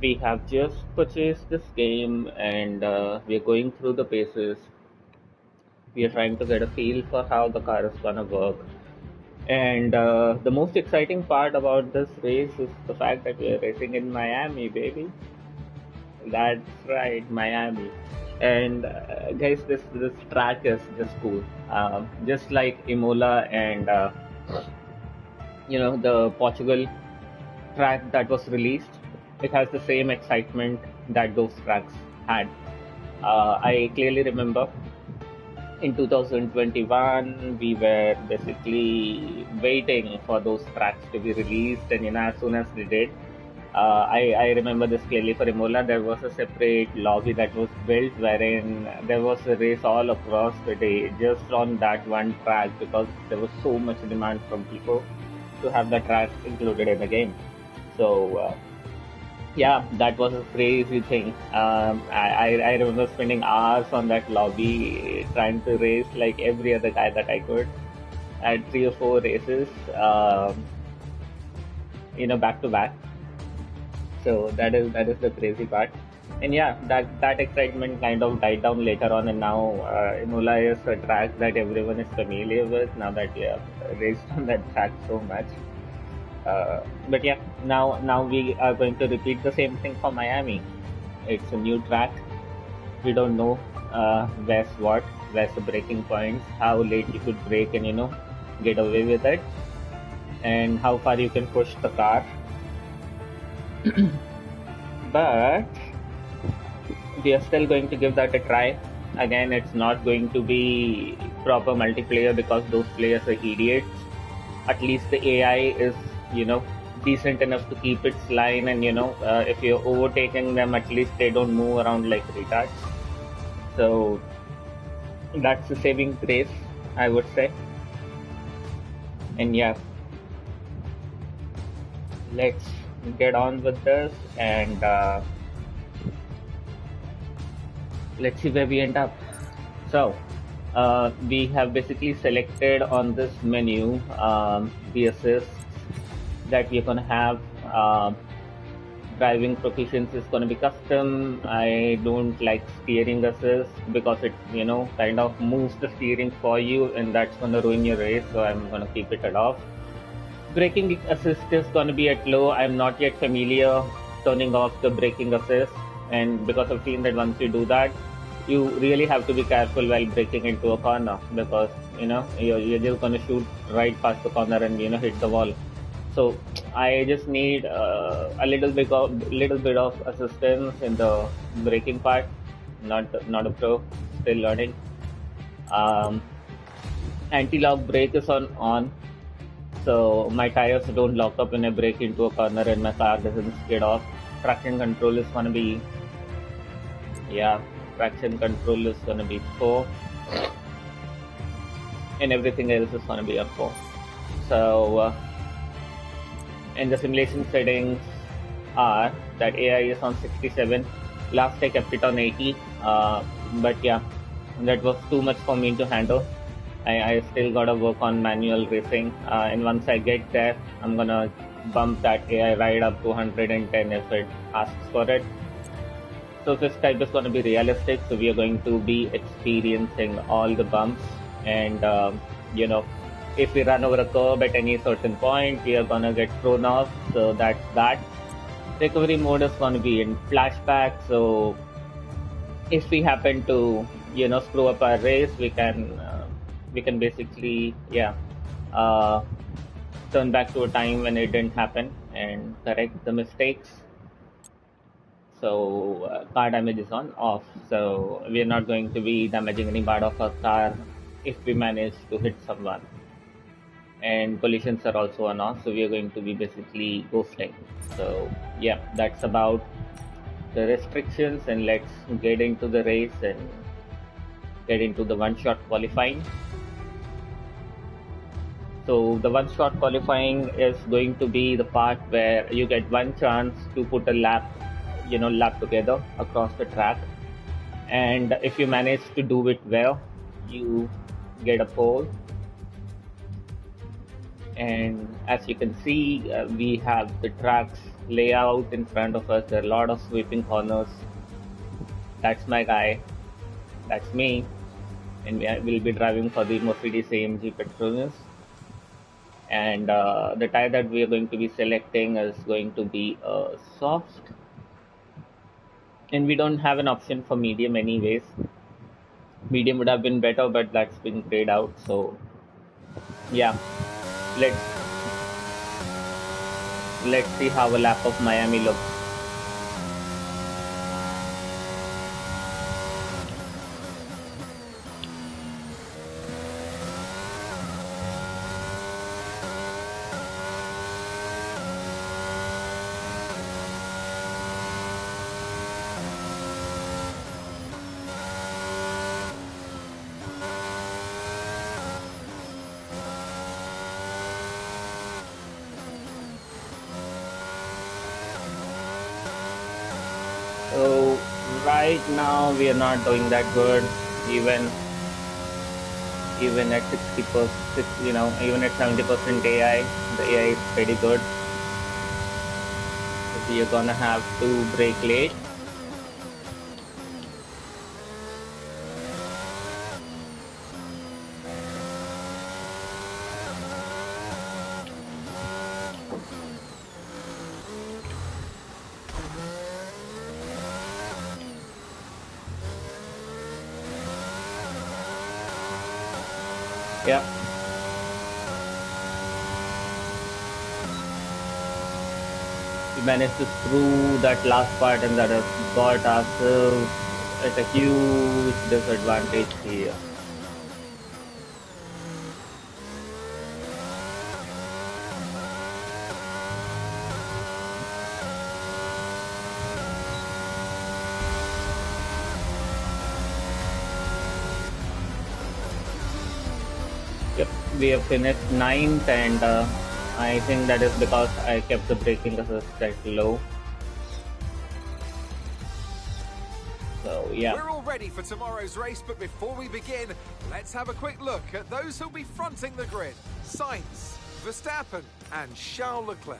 We have just purchased this game and we are going through the paces. We are trying to get a feel for how the car is gonna work. And the most exciting part about this race is the fact that we are racing in Miami, baby. That's right, Miami. And guys, this track is just cool. Just like Imola and the Portugal track that was released, it has the same excitement that those tracks had. I clearly remember in 2021 we were basically waiting for those tracks to be released, and as soon as they did, I remember this clearly. For Imola, there was a separate lobby that was built wherein there was a race all across the day just on that one track because there was so much demand from people to have the track included in the game. So yeah, that was a crazy thing. I remember spending hours on that lobby trying to race like every other guy that I could. I had three or four races, back to back. So that is the crazy part. And yeah, that excitement kind of died down later on, and now Imola is a track that everyone is familiar with now that we have raced on that track so much. But yeah, now we are going to repeat the same thing for Miami. It's a new track. We don't know where's the breaking points, how late you could brake and get away with it, and how far you can push the car. But we are still going to give that a try. Again, it's not going to be proper multiplayer because those players are idiots. At least the AI is, decent enough to keep its line, and if you're overtaking them, at least they don't move around like retards. So that's the saving grace, I would say. And yeah, let's get on with this and let's see where we end up. So we have basically selected on this menu the assists that we're going to have. Driving proficiency is going to be custom. I don't like steering assist because it kind of moves the steering for you, and that's going to ruin your race, so I'm going to keep it at off. Braking assist is going to be at low. I'm not yet familiar turning off the braking assist, and because I've seen that once you do that, you really have to be careful while braking into a corner because you're just going to shoot right past the corner and hit the wall. So I just need a little bit of assistance in the braking part. Not a pro, still learning. Anti-lock brake is on, so my tires don't lock up when I brake into a corner and my car doesn't skid off. Traction control is gonna be, traction control is gonna be 4, and everything else is gonna be a 4. So and the simulation settings are that AI is on 67. Last I kept it on 80, but yeah, that was too much for me to handle. I still gotta work on manual racing, and once I get there, I'm gonna bump that AI right up to 110 if it asks for it. So this type is gonna be realistic, so we are going to be experiencing all the bumps, and if we run over a curb at any certain point, we are gonna get thrown off. So that's that. Recovery mode is gonna be in flashback. So if we happen to screw up our race, we can basically turn back to a time when it didn't happen and correct the mistakes. So car damage is on off. So we are not going to be damaging any part of our car if we manage to hit someone. And collisions are also on off, so we are going to be basically ghosting. So yeah, that's about the restrictions, and let's get into the race and get into the one-shot qualifying. So the one-shot qualifying is going to be the part where you get one chance to put a lap together across the track, and if you manage to do it well, you get a pole. And as you can see, we have the tracks layout in front of us. There are a lot of sweeping corners. That's my guy. That's me. And we'll be driving for the Mercedes AMG Petronas. And the tire that we are going to be selecting is going to be soft. And we don't have an option for medium anyways. Medium would have been better, but that's been grayed out. So yeah, let's see how a lap of Miami looks. So right now we are not doing that good, even at 60%, even at 70% AI, the AI is pretty good. So we are gonna have to brake late. Yeah. We managed to screw that last part, and that has got ourselves at a huge disadvantage here. Yep, we have finished 9th, and I think that is because I kept the braking assist at low. So yeah. We're all ready for tomorrow's race, but before we begin, let's have a quick look at those who'll be fronting the grid. Sainz, Verstappen and Charles Leclerc.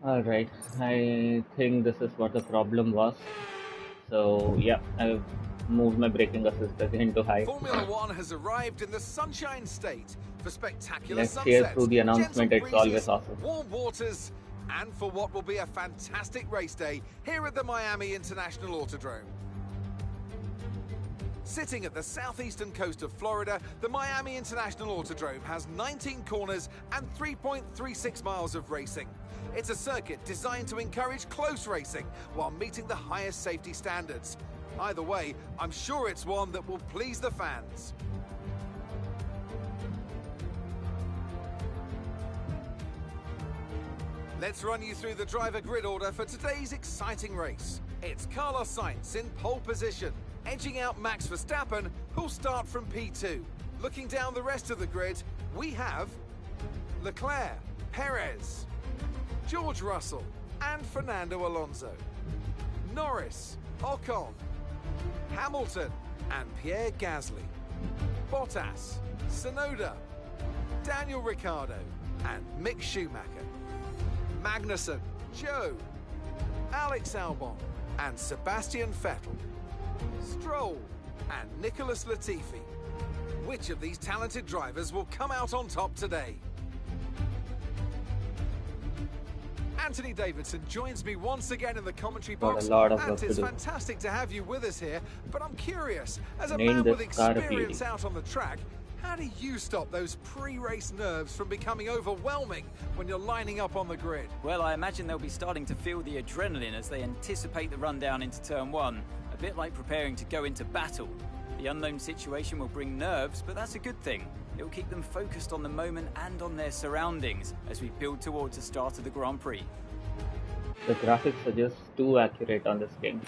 Alright, I think this is what the problem was. So yeah, I've moved my braking assist again to high. Formula One has arrived in the Sunshine State for spectacular Let's hear sunsets, through the announcement, gentle it's always breezes, awesome. warm waters, and for what will be a fantastic race day here at the Miami International Autodrome. Sitting at the southeastern coast of Florida, the Miami International Autodrome has 19 corners and 3.36 miles of racing. It's a circuit designed to encourage close racing while meeting the highest safety standards. Either way, I'm sure it's one that will please the fans. Let's run you through the driver grid order for today's exciting race. It's Carlos Sainz in pole position, edging out Max Verstappen, who'll start from P2. Looking down the rest of the grid, we have Leclerc, Perez, George Russell and Fernando Alonso, Norris, Ocon, Hamilton and Pierre Gasly, Bottas, Tsunoda, Daniel Ricciardo and Mick Schumacher, Magnussen, Joe, Alex Albon and Sebastian Vettel, Stroll and Nicholas Latifi. Which of these talented drivers will come out on top today? Anthony Davidson joins me once again in the commentary box. And it's fantastic to have you with us here, but I'm curious, as a man with experience out on the track, how do you stop those pre-race nerves from becoming overwhelming when you're lining up on the grid? Well, I imagine they'll be starting to feel the adrenaline as they anticipate the rundown into turn one, a bit like preparing to go into battle. The unknown situation will bring nerves, but that's a good thing. It will keep them focused on the moment and on their surroundings as we build towards the start of the Grand Prix. The graphics are just too accurate on this game.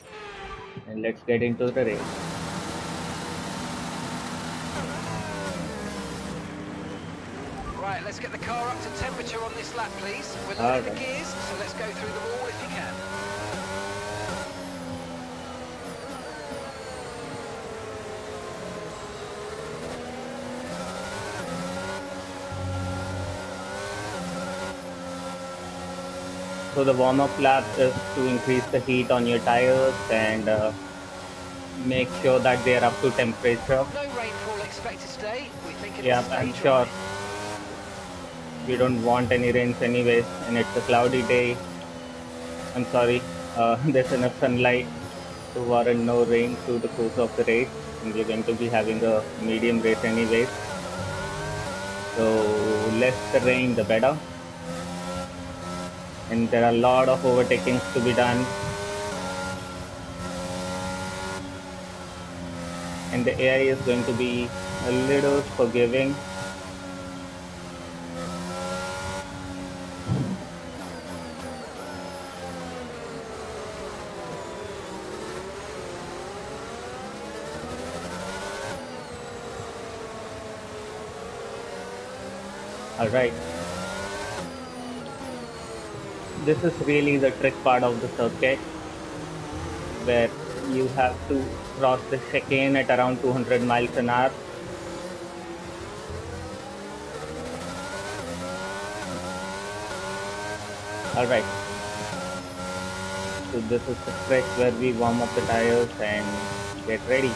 And let's get into the race. Right, let's get the car up to temperature on this lap, please. We're loading the gears, so let's go through them all if you can. So the warm-up lap is to increase the heat on your tires and make sure that they are up to temperature. No rainfall expected today. We think it'll Yeah, stay I'm dry. sure we don't want any rains anyways, and it's a cloudy day. I'm sorry, there's enough sunlight to warrant no rain through the course of the race, and we're going to be having a medium race anyways. So less the rain, the better. And there are a lot of overtakings to be done. And the AI is going to be a little forgiving. Alright. This is really the trick part of the circuit, where you have to cross the chicane at around 200 miles an hour. Alright, so this is the stretch where we warm up the tires and get ready.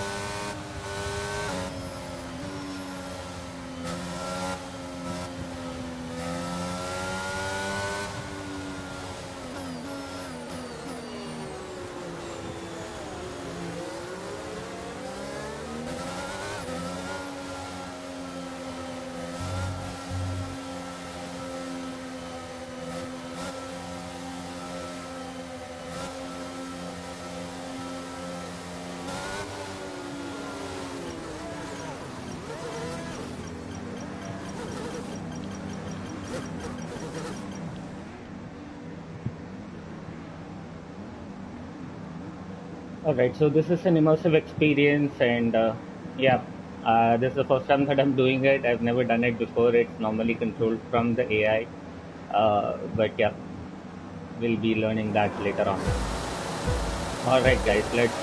Alright, so this is an immersive experience, and yeah, this is the first time that I'm doing it. I've never done it before. It's normally controlled from the AI, but yeah, we'll be learning that later on. Alright guys, let's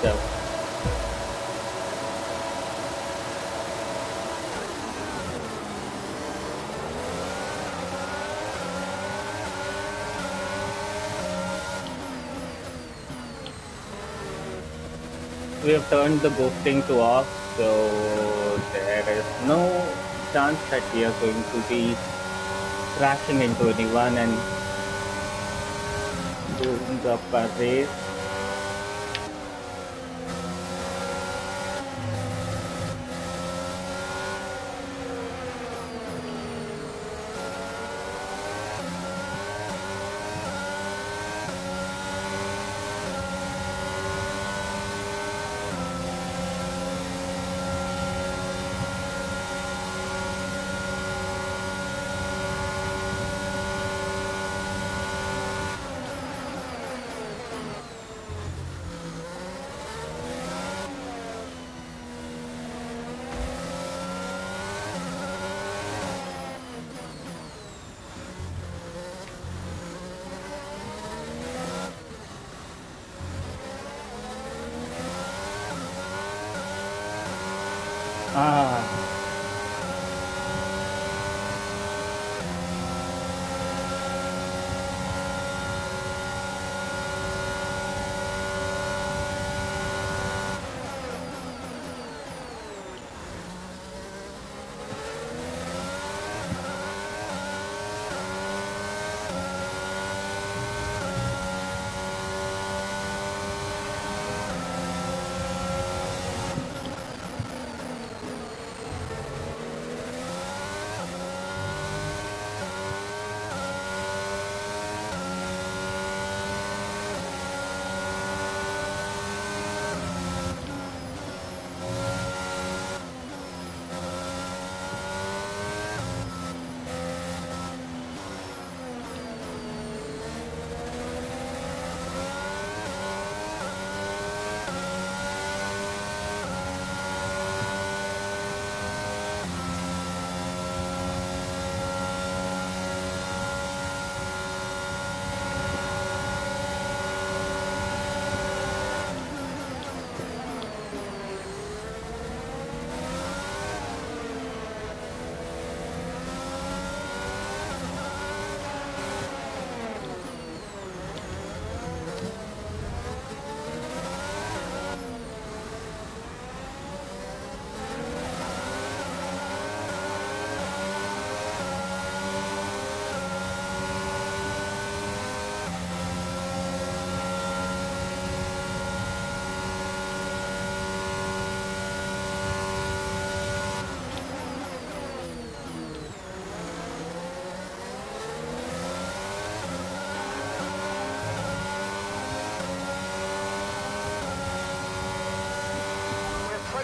we have turned the ghosting to off, so there is no chance that we are going to be crashing into anyone and doing up a race.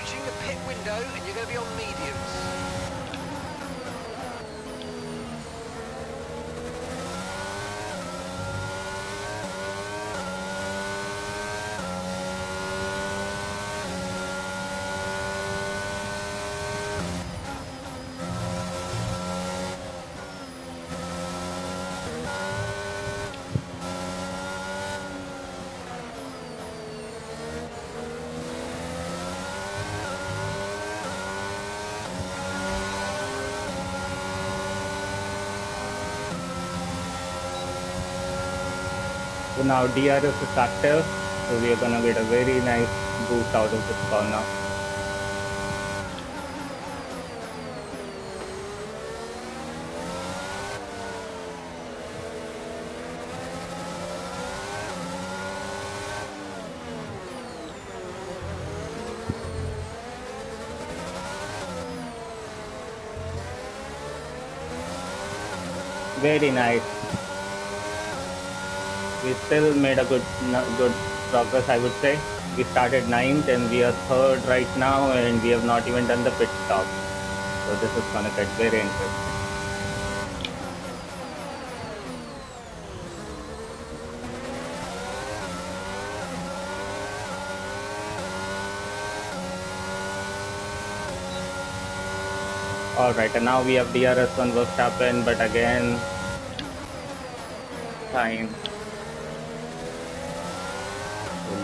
approaching the pit window and you're going to be on mediums. So now DRS is active, so we are gonna get a very nice boost out of this corner. Very nice. We still made a good progress, I would say. We started ninth and we are third right now, and we have not even done the pit stop. So this is gonna get very interesting. Alright, and now we have DRS on Verstappen, but again, time.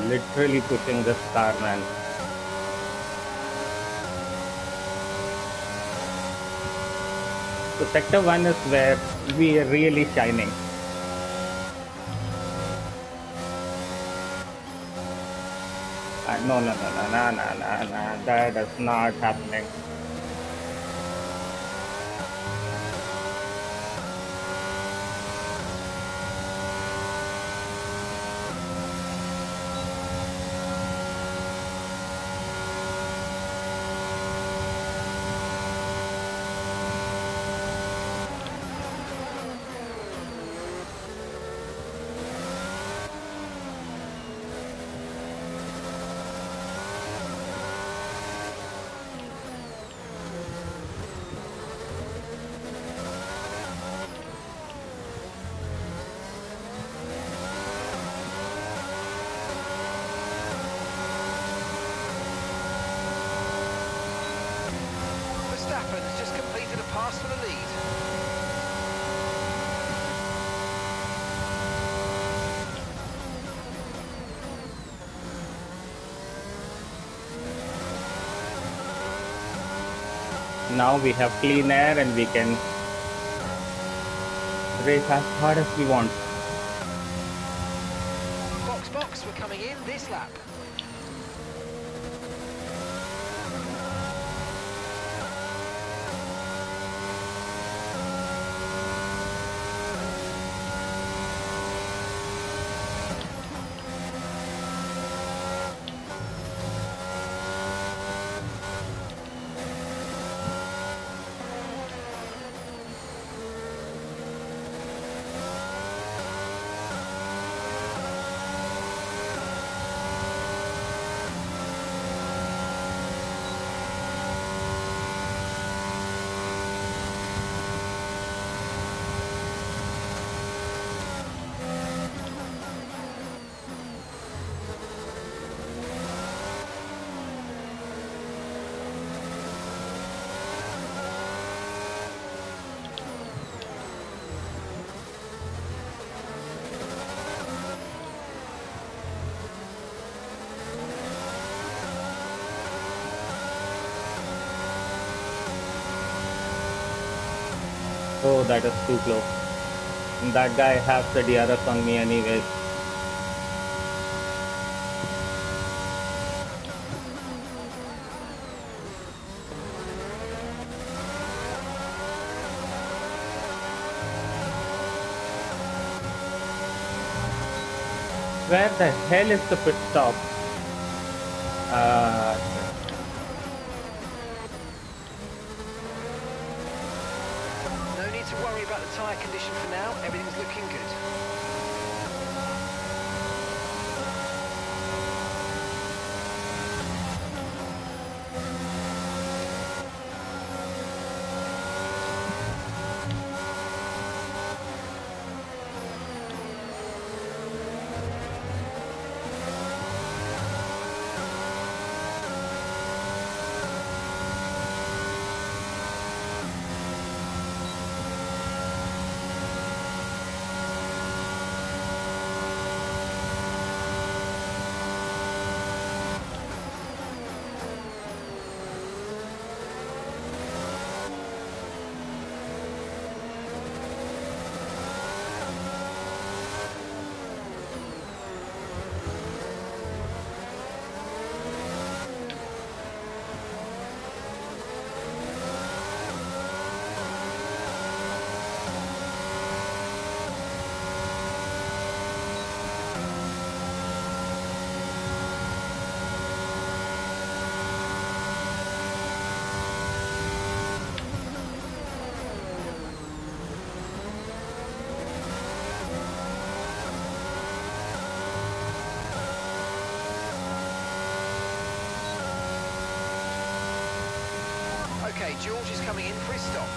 Literally pushing this car, man. So sector 1 is where we are really shining. No, that is not happening. Verstappen has just completed a pass for the lead. Now we have clean air and we can race as hard as we want. Box, we're coming in this lap. Oh, that is too close. That guy has the DRS on me anyways. Where the hell is the pit stop? No need to worry about the tyre condition for now. Everything's looking good. George is coming in for his stop.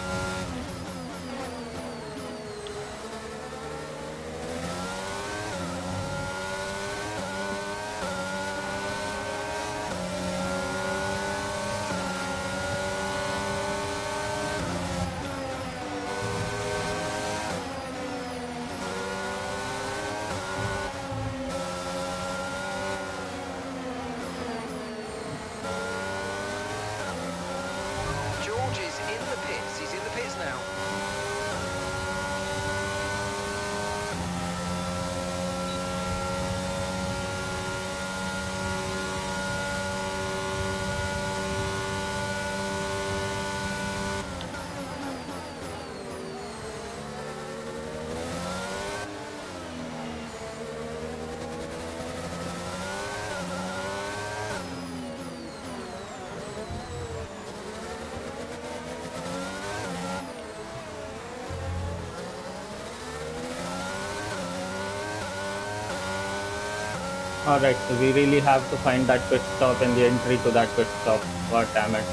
George is in the pits. He's in the pits now. Alright, so we really have to find that pit stop and the entry to that pit stop. God damn it.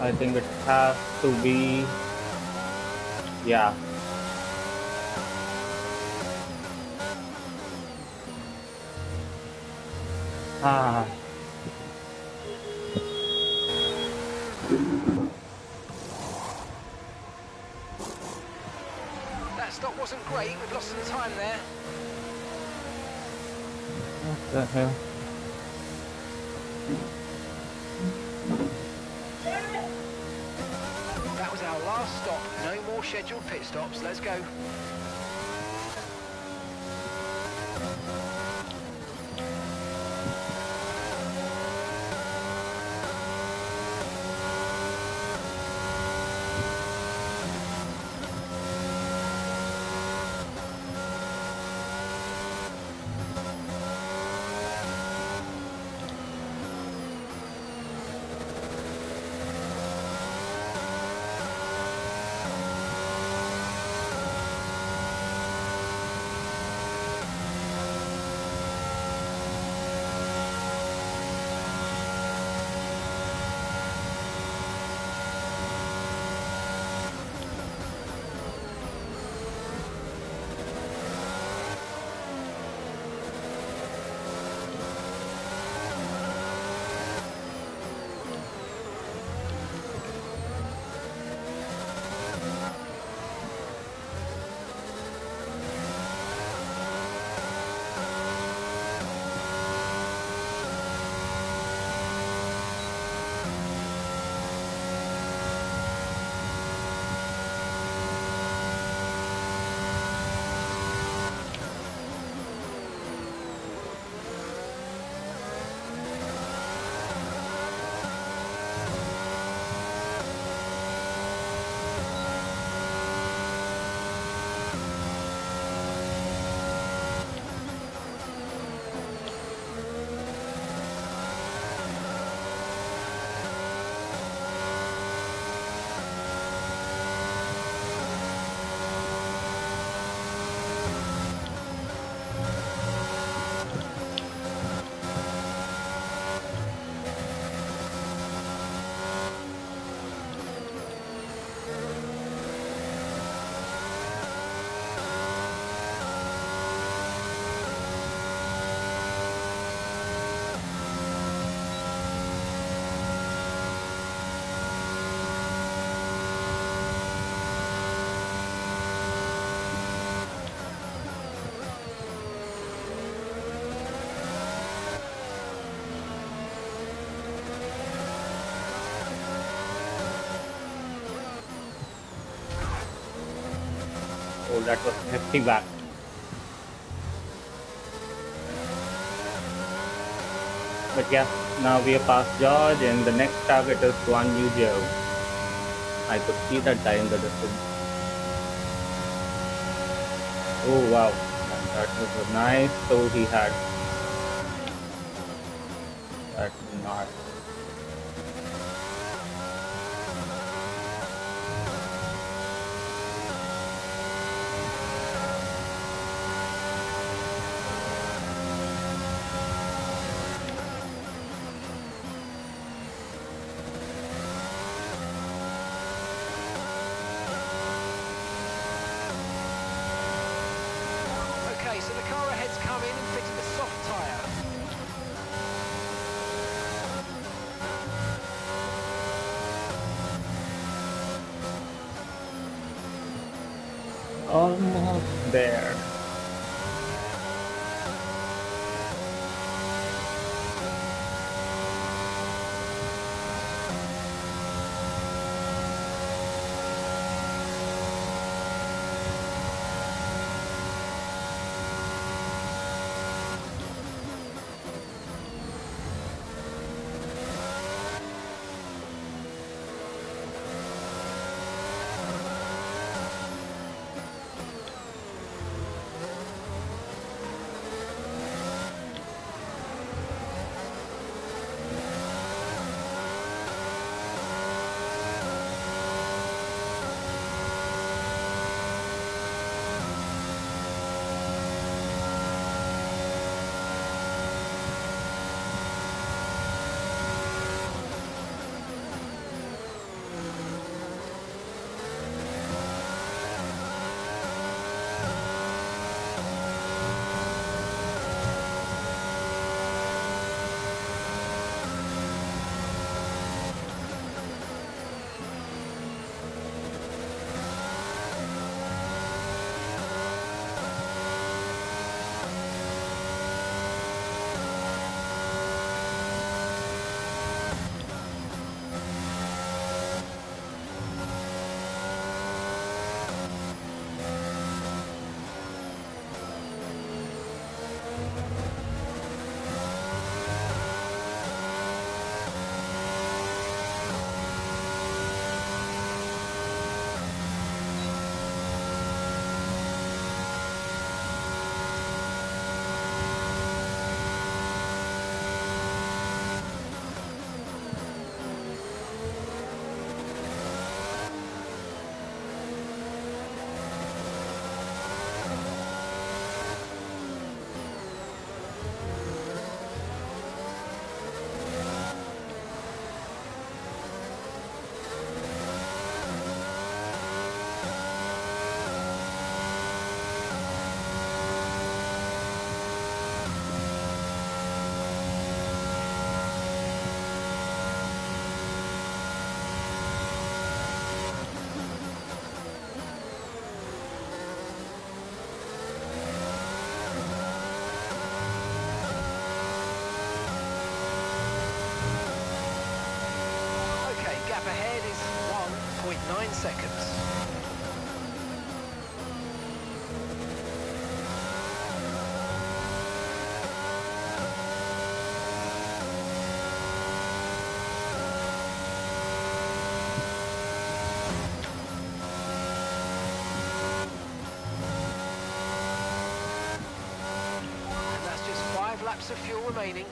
I think it has to be... yeah. Ah. That stop wasn't great. We've lost some time there. What the hell? That was our last stop. No more scheduled pit stops. Let's go. Oh, that was hefty back. But yeah, now we are past George and the next target is Guan Yu Jiao. I could see that guy in the distance. Oh wow, that was a nice toe he had. That's not. so the car ahead's come in and fitted a soft tyre. Almost there. Gap ahead is 1.9 seconds. And that's just 5 laps of fuel remaining.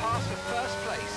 Pass for first place.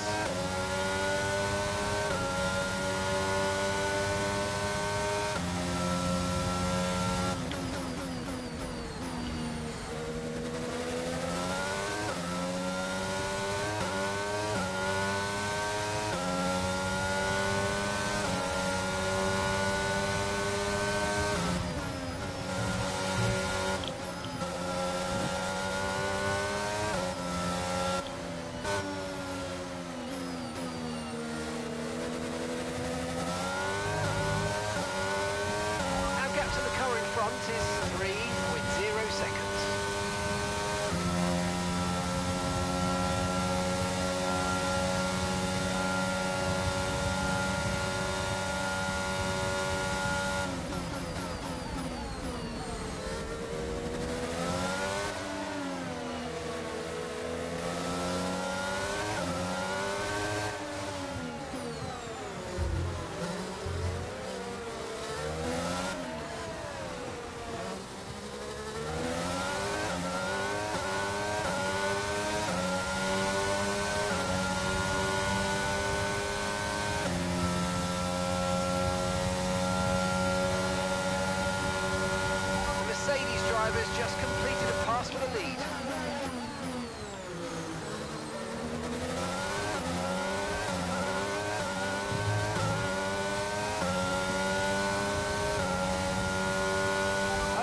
just completed a pass for the lead.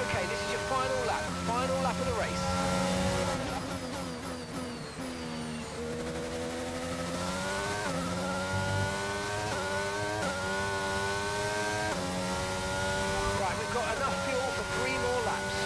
Okay, this is your final lap of the race. Right, we've got enough fuel for 3 more laps.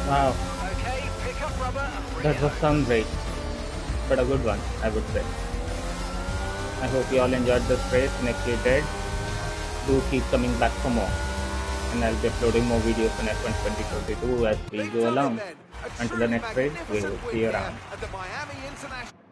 Wow, Okay, pick up rubber and bring that it was home. some race, but a good one, I would say. I hope you all enjoyed this race, and if you did, do keep coming back for more. And I'll be uploading more videos on F1 2022 as we They've go done it along. then. A Until the truly next race, we will magnificent see win you here around. at the Miami International.